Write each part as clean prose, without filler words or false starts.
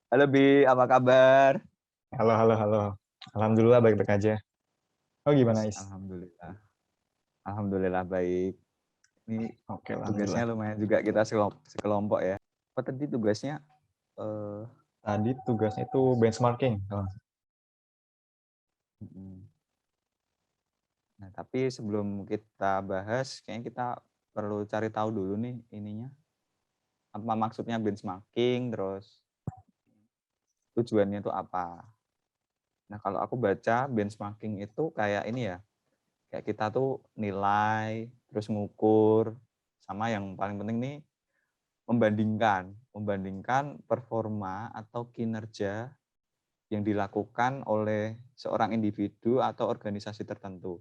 Halo Bi, apa kabar? Halo, halo, halo. Alhamdulillah baik-baik aja. Oh gimana, Is? Alhamdulillah. Alhamdulillah baik. Ini Oke, tugasnya alhamdulillah. lumayan juga kita sekelompok ya. Apa tadi tugasnya? Eh, Tadi tugasnya itu benchmarking. mm. Nah, tapi sebelum kita bahas, kayaknya kita perlu cari tahu dulu nih ininya. Apa maksudnya benchmarking, terus tujuannya itu apa? Nah, kalau aku baca benchmarking itu kayak ini ya, kayak kita tuh nilai, terus ngukur, sama yang paling penting nih membandingkan performa atau kinerja yang dilakukan oleh seorang individu atau organisasi tertentu.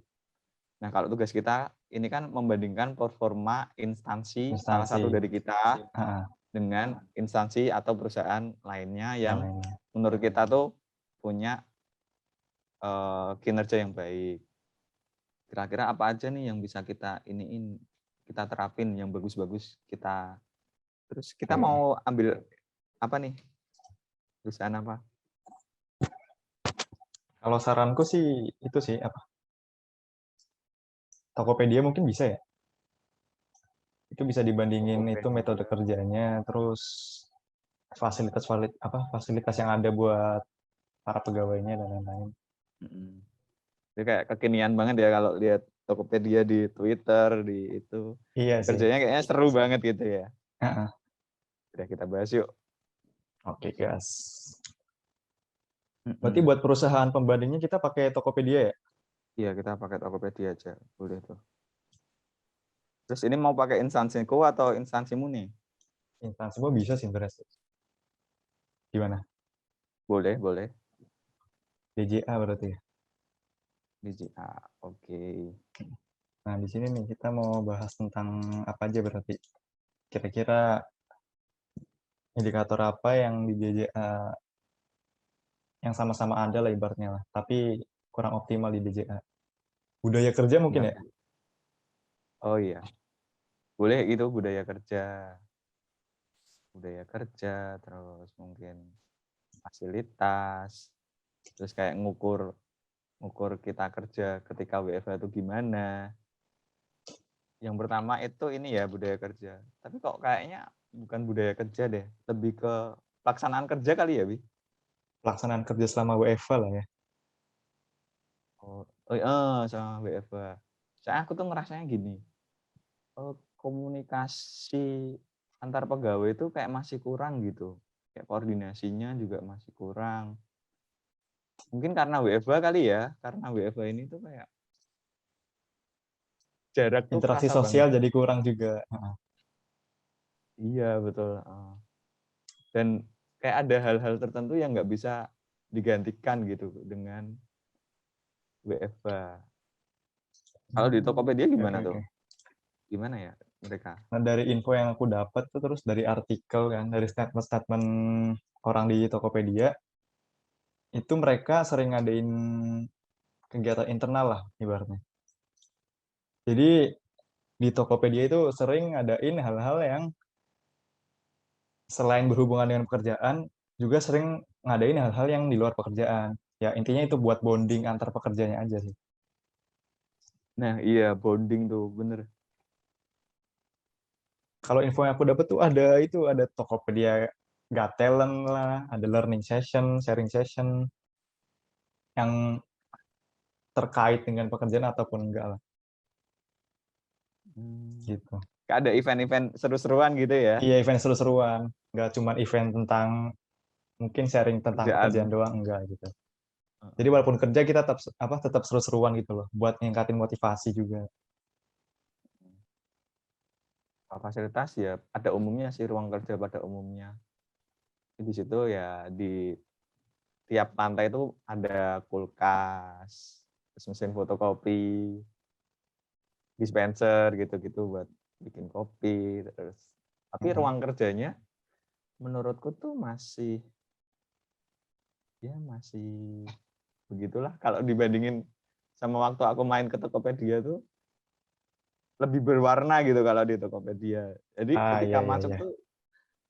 Nah, kalau tugas kita ini kan membandingkan performa instansi salah Instansi. satu dari kita Ah, dengan instansi atau perusahaan lainnya yang yang lainnya. menurut kita tuh punya kinerja yang baik. Kira-kira apa aja nih yang bisa kita iniin, kita terapin yang bagus-bagus kita. Terus kita Oke. mau ambil apa nih? Perusahaan apa? Kalau saranku sih itu sih apa? Tokopedia mungkin bisa ya. Itu bisa dibandingin itu metode Tokopedia. kerjanya, terus fasilitas yang ada buat para pegawainya dan lain-lain. Mm-mm. Jadi kayak kekinian banget ya kalau lihat Tokopedia di Twitter, di itu. Iya sih. Kerjanya kayaknya seru banget gitu ya. Ah, Udah kita bahas yuk. Oke, guys. Berarti Mm-mm. buat perusahaan pembandingnya kita pakai Tokopedia ya? Iya, kita pakai Tokopedia aja. Boleh tuh. Terus ini mau pakai instansiku atau instansimu nih? Instansi semua bisa sih sebenarnya. Gimana? Boleh, boleh. DJA berarti ya. DJA. Oke. Nah, di sini nih kita mau bahas tentang apa aja berarti. Kira-kira indikator apa yang di DJA yang sama-sama ada lah ibaratnya lah, tapi kurang optimal di DJA. Budaya kerja mungkin Ya. ya? Oh iya. Boleh itu budaya kerja. Budaya kerja, terus mungkin fasilitas, terus kayak ngukur ngukur kita kerja ketika WFH itu gimana. Yang pertama itu ini ya budaya kerja. Tapi kok kayaknya bukan budaya kerja deh, lebih ke pelaksanaan kerja kali ya, Bi? Pelaksanaan kerja selama WFH lah ya. Oh, sama WFH. Saya aku tuh ngerasanya gini, komunikasi antar pegawai itu kayak masih kurang gitu. Kayak koordinasinya juga masih kurang. Mungkin karena WFH kali ya, karena WFH ini tuh kayak jarak tuh Interaksi kerasa banget. sosial jadi kurang juga. Iya, betul. Dan kayak ada hal-hal tertentu yang nggak bisa digantikan gitu dengan WFH. Kalau di Tokopedia Oke, oke, gimana tuh? oke. Gimana ya mereka? Nah, dari info yang aku dapat tuh terus dari artikel kan, dari statement-statement orang di Tokopedia, itu mereka sering ngadain kegiatan internal lah ibaratnya. Jadi di Tokopedia itu sering ngadain hal-hal yang selain berhubungan dengan pekerjaan, juga sering ngadain hal-hal yang di luar pekerjaan. Ya, intinya itu buat bonding antar pekerjanya aja sih. Nah, iya bonding tuh, bener. Kalau info yang aku dapat tuh ada Tokopedia Got Talent lah, ada learning session, sharing session yang terkait dengan pekerjaan ataupun enggak lah, Hmm. gitu. Kayak ada event-event seru-seruan gitu ya, Iya, event seru-seruan, nggak cuma event tentang mungkin sharing tentang pekerjaan kerjaan. doang enggak gitu. Jadi walaupun kerja kita tetap seru-seruan gitu loh, buat ningkatin motivasi juga. Kalau fasilitas ya ada umumnya sih ruang kerja pada umumnya. Di situ ya di tiap lantai itu ada kulkas, terus mesin fotokopi, dispenser gitu-gitu buat bikin kopi terus. Tapi Mhm. ruang kerjanya menurutku tuh masih begitulah kalau dibandingin sama waktu aku main ke Tokopedia tuh lebih berwarna gitu kalau di Tokopedia. Jadi Ah, ketika iya, iya, masuk iya. tuh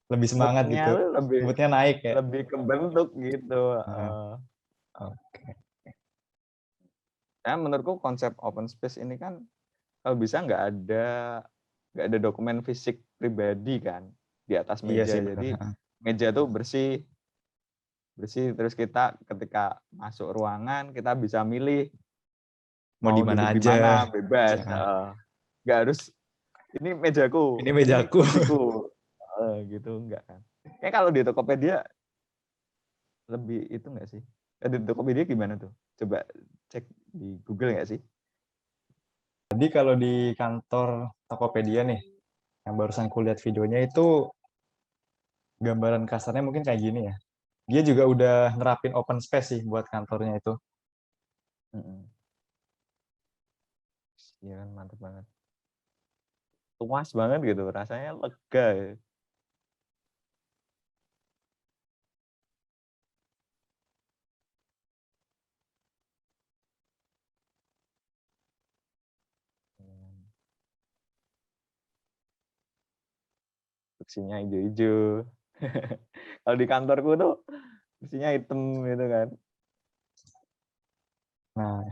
lebih semangat mood-nya gitu. tuh lebih Mood-nya naik ya. lebih kebentuk gitu, Heeh, heeh. oke. Ya menurutku konsep open space ini kan kalau bisa nggak ada dokumen fisik pribadi kan di atas Iya meja. sih bener, Jadi heeh. meja tuh bersih bersih, terus kita ketika masuk ruangan kita bisa milih Mau di mau mana duduk di aja. mana, bebas, Heeh. heeh. Nggak harus, "Ini mejaku, Ini ini mejaku. kursiku," gitu, enggak kan. Kayak kalau di Tokopedia lebih itu nggak sih? Di Tokopedia gimana tuh? Coba cek di Google nggak sih? Jadi kalau di kantor Tokopedia nih, yang barusan kulihat videonya itu gambaran kasarnya mungkin kayak gini ya. Dia juga udah nerapin open space sih buat kantornya itu. Mhm. Iya kan, mantep banget. Luas banget gitu, rasanya lega ya. Hmm, kursinya ijo-ijo. Kalau di kantorku tuh kursinya hitam gitu kan. Nah,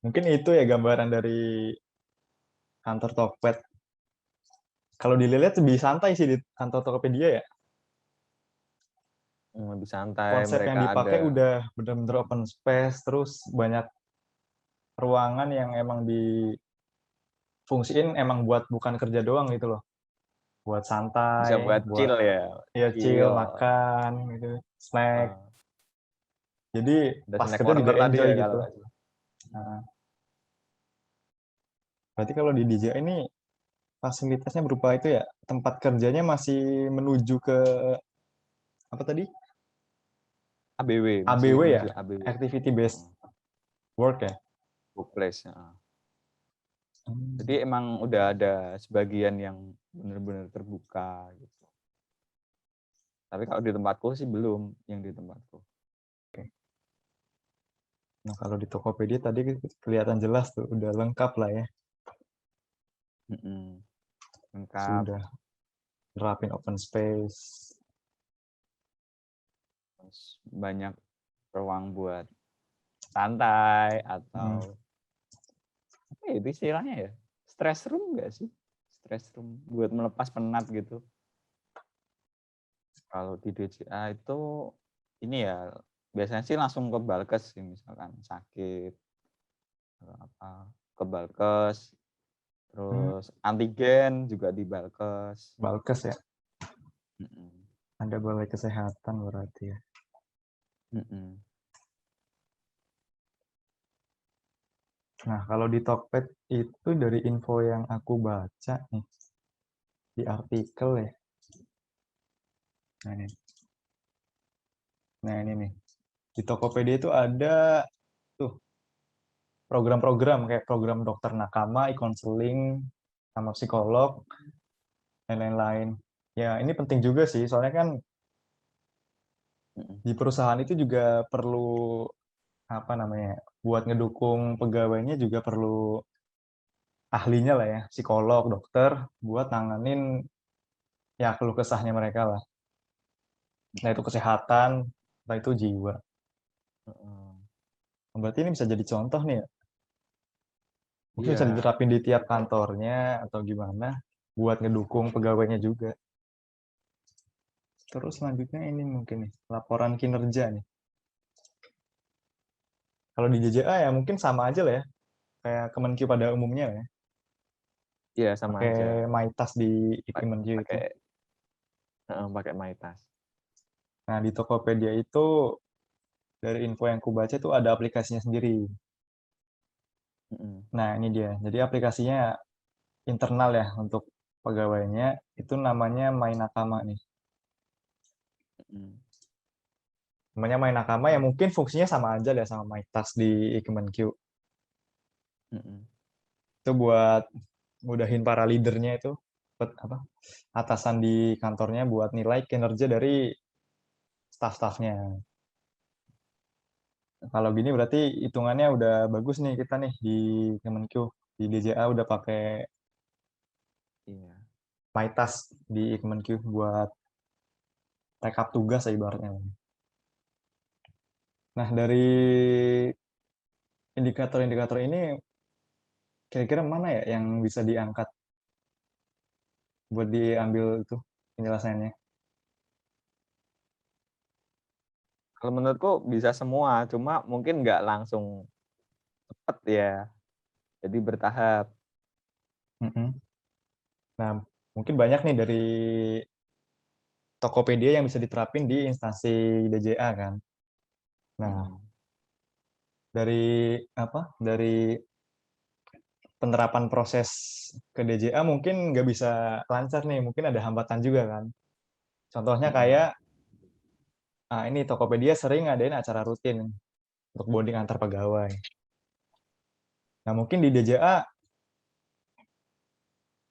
mungkin itu ya gambaran dari kantor Tokped. Kalau dilihat lebih santai sih di kantor Tokopedia ya. Lebih santai, Konsep yang mereka ada dipakai udah bener-bener open space, terus banyak ruangan yang emang difungsiin emang buat bukan kerja doang gitu loh. Buat bisa santai, buat buat chill ya, ya chill, chill. makan gitu, snack. Heeh. Jadi Ada pas snack kerja juga corner tadi enjoy ya kalau gitu. nggak salah. Nah, berarti kalau di DJ ini fasilitasnya berupa itu ya, tempat kerjanya masih menuju ke apa tadi? ABW, masih ABW ya, menuju ABW. activity based Heeh. work ya. Workplace, heeh. Jadi Hmm, emang udah ada sebagian yang benar-benar terbuka gitu. Tapi kalau di tempatku sih belum, yang di tempatku. oke. Nah kalau di Tokopedia tadi kelihatan jelas tuh, udah lengkap lah ya, Mhm, lengkap, sudah nerapin open space. terus banyak ruang buat santai Hmm, atau apa ya itu istilahnya ya? Stress room nggak sih? Stress room buat melepas penat gitu. Kalau di DJA itu ini ya, biasanya sih langsung ke Balkes sih misalkan sakit atau apa, ke Balkes, hmm, terus antigen juga di Balkes. Balkes ya, Mhm, ada balai kesehatan berarti ya. mhm, Nah kalau di Tokped itu dari info yang aku baca nih, di artikel ya, nah ini, nah ini nih, di Tokopedia itu ada tuh program-program kayak program dokter nakama, e-counseling, sama psikolog, dan lain-lain. Ya, ini penting juga sih, soalnya kan mhm. di perusahaan itu juga perlu apa namanya, buat ngedukung pegawainya juga perlu ahlinya lah ya, psikolog, dokter, buat nanganin ya keluh kesahnya mereka lah. Nah itu Mhm, kesehatan, entah itu jiwa. heeh. Berarti ini bisa jadi contoh nih ya. Mungkin bisa Iya, diterapin di tiap kantornya atau gimana, buat ngedukung pegawainya juga. Terus selanjutnya ini mungkin nih, laporan kinerja nih. Kalau di JJA ya mungkin sama aja lah ya, kayak Kemenkyu pada umumnya lah ya. iya sama Pakai aja. MyTask di Kemenkyu itu. Pakai heeh, pakai MyTask. Nah, di Tokopedia itu dari info yang ku baca itu ada aplikasinya sendiri. Mhm, Nah, ini dia. Jadi aplikasinya internal ya untuk pegawainya, itu namanya My Nakama nih. mhm, Namanya My Nakama ya mungkin fungsinya sama aja lah sama MyTask di Kemenkyu. mhm, Itu buat mudahin para leadernya itu, buat apa? Atasan di kantornya buat nilai kinerja dari staff-staffnya. Kalau gini berarti hitungannya udah bagus nih kita nih di Kemenkyu. Di DJA udah pakai iya. my task di Kemenq buat rekap tugas ya ibaratnya. Nah, dari indikator-indikator ini kira-kira mana ya yang bisa diangkat buat diambil itu penjelasannya? Kalau menurutku bisa semua, cuma mungkin nggak langsung cepet ya. Jadi bertahap. Mm-mm. Nah, mungkin banyak nih dari Tokopedia yang bisa diterapin di instansi DJA kan. Nah, Mm. dari apa? Dari penerapan proses ke DJA mungkin nggak bisa lancar nih, mungkin ada hambatan juga kan. Contohnya Mm-mm. kayak ini Tokopedia sering ngadain acara rutin untuk bonding antar pegawai. Nah, mungkin di DJA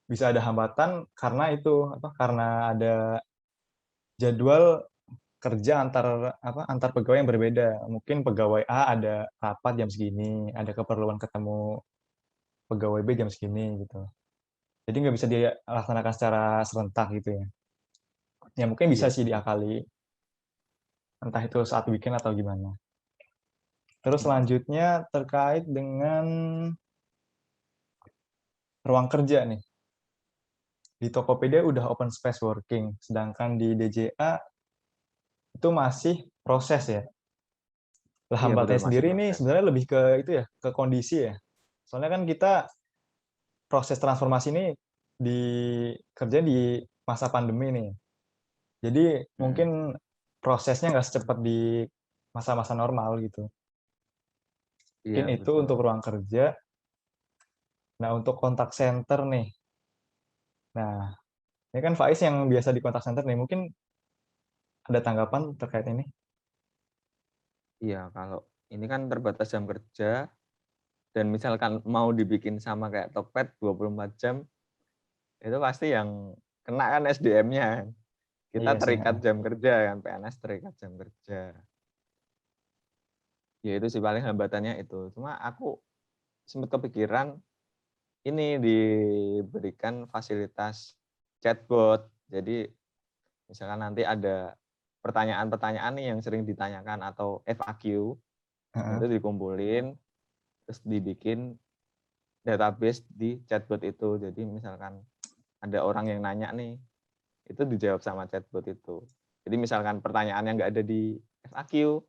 bisa ada hambatan karena itu apa? Karena ada jadwal kerja antar pegawai yang berbeda. Mungkin pegawai A ada rapat jam segini, ada keperluan ketemu pegawai B jam segini gitu. Jadi nggak bisa dilaksanakan secara serentak gitu ya. Ya mungkin bisa Iya sih sih. diakali, entah itu saat weekend atau gimana. Terus Mm-mm. selanjutnya terkait dengan ruang kerja nih. Di Tokopedia udah open space working, sedangkan di DJA itu masih proses ya. Lah Iya betul, hambatannya masih sendiri nih proses. sebenarnya lebih ke itu ya, ke kondisi ya. Soalnya kan kita proses transformasi ini di kerja di masa pandemi nih. Jadi Mm-mm. mungkin prosesnya nggak secepat di masa-masa normal gitu. Iya Mungkin itu betul. untuk ruang kerja. Nah, untuk kontak center nih. Nah, ini kan Faiz yang biasa di kontak center nih. Mungkin ada tanggapan terkait ini? Iya, kalau ini kan terbatas jam kerja dan misalkan mau dibikin sama kayak Tokped 24 jam, itu pasti yang kena kan SDM-nya. Kita Iya sih. terikat jam kerja kan, PNS terikat jam kerja. Ya itu sih paling hambatannya itu. Cuma aku sempat kepikiran ini diberikan fasilitas chatbot. Jadi misalkan nanti ada pertanyaan-pertanyaan nih yang sering ditanyakan atau FAQ, nah Heeh. itu dikumpulin, terus dibikin database di chatbot itu. Jadi misalkan ada orang yang nanya nih, itu dijawab sama chatbot itu. Jadi misalkan pertanyaan yang nggak ada di FAQ,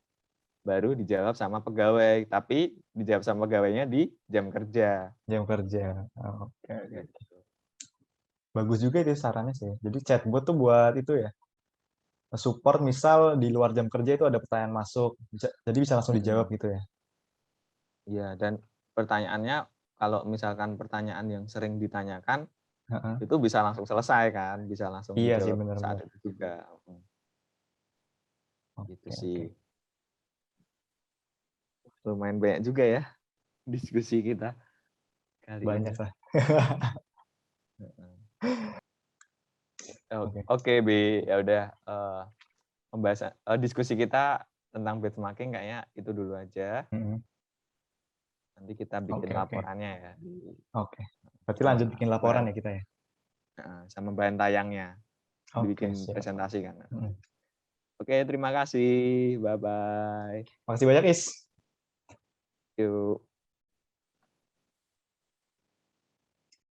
baru dijawab sama pegawai, tapi dijawab sama pegawainya di jam kerja. Jam kerja. Oh, oke, oke. Gitu. Bagus juga itu sarannya sih. Jadi chatbot tuh buat itu ya. Support misal di luar jam kerja itu ada pertanyaan masuk. Jadi bisa langsung dijawab Mm-mm. gitu ya. Iya, dan pertanyaannya kalau misalkan pertanyaan yang sering ditanyakan Heeh. itu bisa langsung selesai kan, bisa langsung Iya sih dijawab saat benar-benar. itu juga. Gitu Oke, sih. oke. Lumayan banyak juga ya diskusi kita kali ini. Banyak lah. Oke. Oke, Bi, ya udah pembahasan diskusi kita tentang benchmarking kayaknya itu dulu aja. Mm-mm. Nanti kita bikin Oke, oke. laporannya ya Oke. Berarti lanjut sama bikin laporan bahan ya kita ya. sama bahan tayangnya, Oke, dibikin siap. presentasi kan. Mm. Oke, terima kasih. Bye bye. Makasih banyak, Is. Yuk.